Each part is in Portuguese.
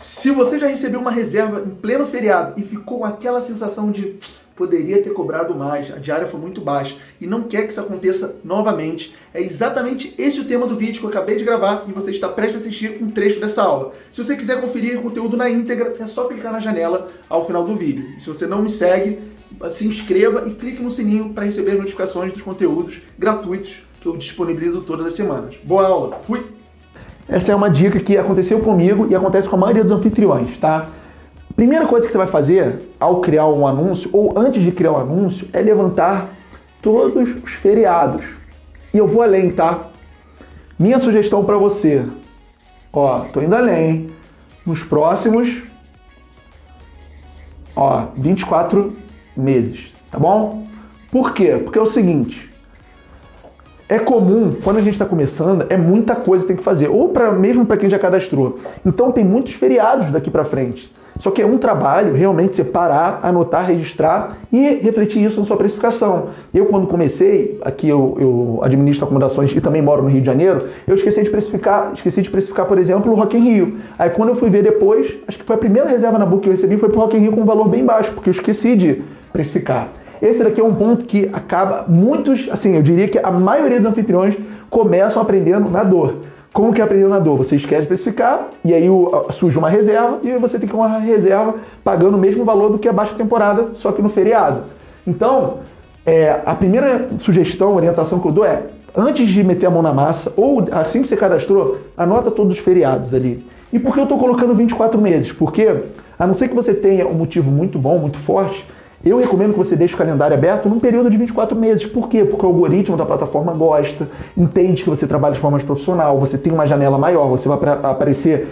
Se você já recebeu uma reserva em pleno feriado e ficou com aquela sensação de poderia ter cobrado mais, a diária foi muito baixa e não quer que isso aconteça novamente, é exatamente esse o tema do vídeo que eu acabei de gravar e você está prestes a assistir um trecho dessa aula. Se você quiser conferir o conteúdo na íntegra, é só clicar na janela ao final do vídeo. E se você não me segue, se inscreva e clique no sininho para receber notificações dos conteúdos gratuitos que eu disponibilizo todas as semanas. Boa aula, fui! Essa é uma dica que aconteceu comigo e acontece com a maioria dos anfitriões, tá? Primeira coisa que você vai fazer ao criar um anúncio, ou antes de criar um anúncio, é levantar todos os feriados. E eu vou além, tá? Minha sugestão para você, ó, tô indo além, nos próximos, 24 meses, tá bom? Por quê? Porque é o seguinte, é comum, quando a gente está começando, é muita coisa que tem que fazer, ou mesmo para quem já cadastrou. Então tem muitos feriados daqui para frente. Só que é um trabalho realmente você parar, anotar, registrar e refletir isso na sua precificação. Eu, quando comecei, aqui eu administro acomodações e também moro no Rio de Janeiro, eu esqueci de precificar, por exemplo, o Rock in Rio. Aí quando eu fui ver depois, acho que foi a primeira reserva na Book que eu recebi, foi pro Rock in Rio com um valor bem baixo, porque eu esqueci de precificar. Esse daqui é um ponto que acaba muitos, assim, eu diria que a maioria dos anfitriões começam aprendendo na dor. Como que é aprender na dor? Você esquece de especificar e aí surge uma reserva e você tem que uma reserva pagando o mesmo valor do que a baixa temporada, só que no feriado. Então, a primeira sugestão, orientação que eu dou é, antes de meter a mão na massa, ou assim que você cadastrou, anota todos os feriados ali. E por que eu estou colocando 24 meses? Porque, a não ser que você tenha um motivo muito bom, muito forte, eu recomendo que você deixe o calendário aberto num período de 24 meses. Por quê? Porque o algoritmo da plataforma gosta, entende que você trabalha de forma mais profissional, você tem uma janela maior, você vai aparecer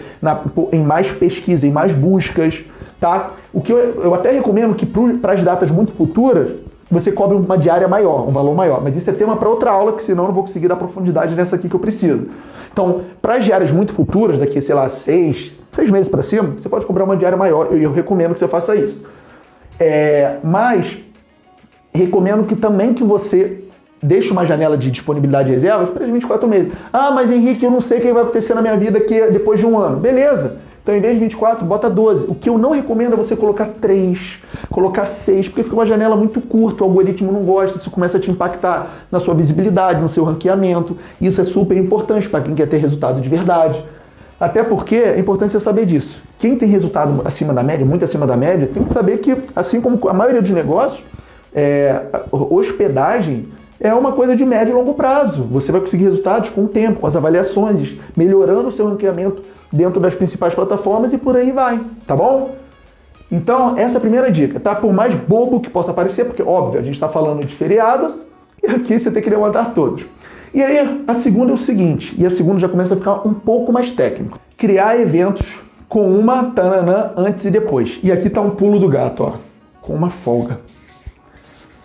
em mais pesquisa, em mais buscas, tá? O que eu até recomendo que para as datas muito futuras, você cobre uma diária maior, um valor maior. Mas isso é tema para outra aula, que senão eu não vou conseguir dar profundidade nessa aqui que eu preciso. Então, para as diárias muito futuras, daqui, sei lá, 6 meses para cima, você pode cobrar uma diária maior e eu recomendo que você faça isso. Mas recomendo que também que você deixe uma janela de disponibilidade de reservas para os 24 meses. Ah, mas Henrique, eu não sei o que vai acontecer na minha vida aqui depois de um ano. Beleza. Então, em vez de 24, bota 12. O que eu não recomendo é você colocar 3, colocar 6, porque fica uma janela muito curta, o algoritmo não gosta, isso começa a te impactar na sua visibilidade, no seu ranqueamento. Isso é super importante para quem quer ter resultado de verdade. Até porque é importante você saber disso. Quem tem resultado acima da média, muito acima da média, tem que saber que, assim como a maioria dos negócios, hospedagem é uma coisa de médio e longo prazo. Você vai conseguir resultados com o tempo, com as avaliações, melhorando o seu ranqueamento dentro das principais plataformas e por aí vai, tá bom? Então, essa é a primeira dica, tá? Por mais bobo que possa parecer, porque, óbvio, a gente está falando de feriado, e aqui você tem que levantar todos. E aí, a segunda é o seguinte, e a segunda já começa a ficar um pouco mais técnico. Criar eventos com uma tananã antes e depois. E aqui está um pulo do gato, ó, com uma folga.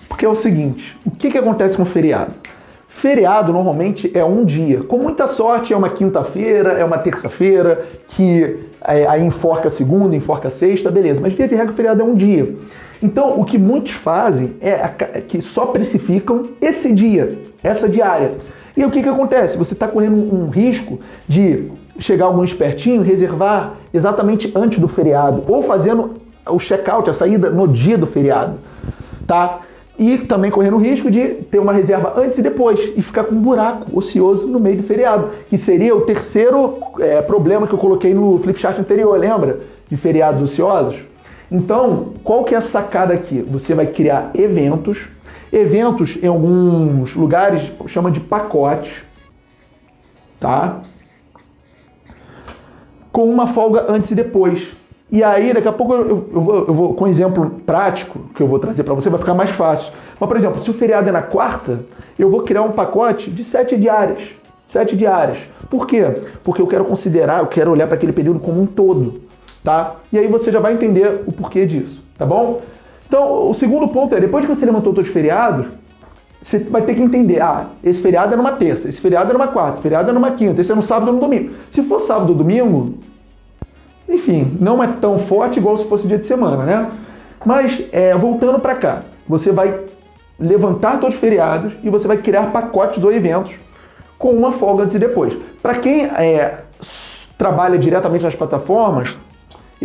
Porque é o seguinte, o que acontece com feriado? Feriado normalmente é um dia. Com muita sorte é uma quinta-feira, é uma terça-feira, que aí enforca segunda, enforca sexta, beleza. Mas via de regra o feriado é um dia. Então o que muitos fazem é que só precificam esse dia, essa diária. E o que acontece? Você está correndo um risco de chegar algum espertinho, reservar exatamente antes do feriado, ou fazendo o check-out, a saída no dia do feriado, tá? E também correndo o risco de ter uma reserva antes e depois e ficar com um buraco ocioso no meio do feriado, que seria o terceiro problema que eu coloquei no flipchart anterior, lembra? De feriados ociosos. Então, qual que é a sacada aqui? Você vai criar eventos em alguns lugares chama de pacote, tá? Com uma folga antes e depois. E aí, daqui a pouco eu vou com um exemplo prático que eu vou trazer para você, vai ficar mais fácil. Mas, por exemplo, se o feriado é na quarta, eu vou criar um pacote de 7 diárias. 7 diárias. Por quê? Porque eu quero olhar para aquele período como um todo, tá? E aí você já vai entender o porquê disso, tá bom? Então, o segundo ponto é, depois que você levantou todos os feriados, você vai ter que entender, esse feriado é numa terça, esse feriado é numa quarta, esse feriado é numa quinta, esse é no sábado ou no domingo. Se for sábado ou domingo, enfim, não é tão forte igual se fosse dia de semana, né? Mas, voltando para cá, você vai levantar todos os feriados e você vai criar pacotes ou eventos com uma folga antes e depois. Para quem trabalha diretamente nas plataformas,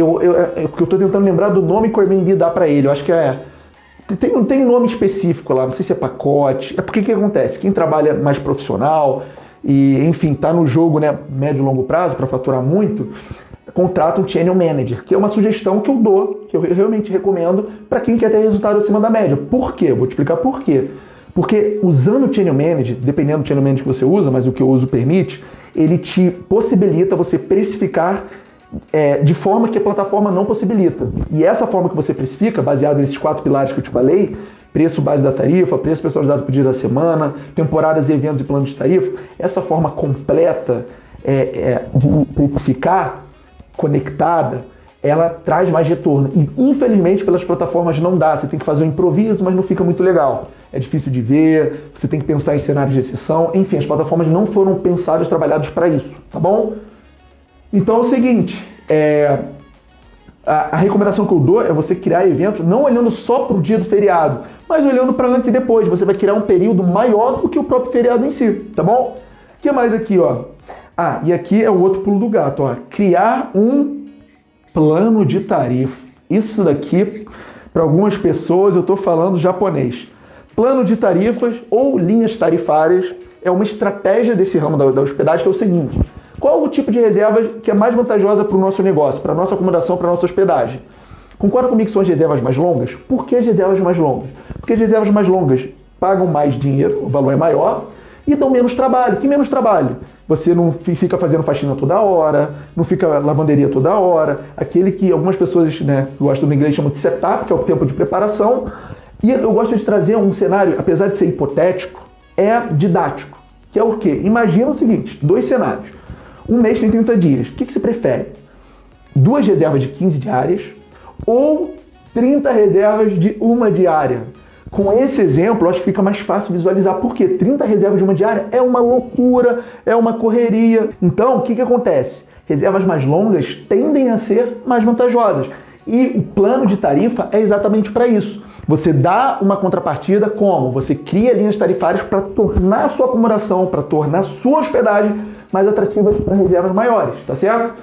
Porque eu tô tentando lembrar do nome que o Airbnb dá para ele. Eu acho que tem um nome específico lá, não sei se é pacote. É porque o que acontece? Quem trabalha mais profissional e, enfim, tá no jogo, né, médio e longo prazo para faturar muito, contrata um Channel Manager, que é uma sugestão que eu dou, que eu realmente recomendo para quem quer ter resultado acima da média. Por quê? Vou te explicar por quê. Porque usando o Channel Manager, dependendo do Channel Manager que você usa, mas o que eu uso permite, ele te possibilita você precificar de forma que a plataforma não possibilita. E essa forma que você precifica, baseado nesses 4 pilares que eu te falei, preço base da tarifa, preço personalizado por dia da semana, temporadas e eventos e planos de tarifa, essa forma completa de precificar, conectada, ela traz mais retorno. E infelizmente pelas plataformas não dá, você tem que fazer um improviso, mas não fica muito legal. É difícil de ver, você tem que pensar em cenários de exceção, enfim, as plataformas não foram pensadas, trabalhadas para isso, tá bom? Então é o seguinte, a recomendação que eu dou é você criar eventos não olhando só para o dia do feriado, mas olhando para antes e depois. Você vai criar um período maior do que o próprio feriado em si, tá bom? O que mais aqui, ó? E aqui é o outro pulo do gato, ó. Criar um plano de tarifa. Isso daqui, para algumas pessoas, eu estou falando japonês. Plano de tarifas ou linhas tarifárias é uma estratégia desse ramo da hospedagem, que é o seguinte: qual o tipo de reserva que é mais vantajosa para o nosso negócio, para a nossa acomodação, para a nossa hospedagem? Concorda comigo que são as reservas mais longas? Por que as reservas mais longas? Porque as reservas mais longas pagam mais dinheiro, o valor é maior, e dão menos trabalho. Que menos trabalho? Você não fica fazendo faxina toda hora, não fica lavanderia toda hora, aquele que algumas pessoas, né, gostam do inglês, chamam de setup, que é o tempo de preparação. E eu gosto de trazer um cenário, apesar de ser hipotético, é didático, que é o quê? Imagina o seguinte, 2 cenários. Um mês tem 30 dias. O que você prefere? 2 reservas de 15 diárias ou 30 reservas de 1 diária? Com esse exemplo, eu acho que fica mais fácil visualizar. Por quê? 30 reservas de 1 diária é uma loucura, é uma correria. Então, o que acontece? Reservas mais longas tendem a ser mais vantajosas. E o plano de tarifa é exatamente para isso. Você dá uma contrapartida como? Você cria linhas tarifárias para tornar a sua acomodação, para tornar a sua hospedagem mais atrativa para reservas maiores, tá certo?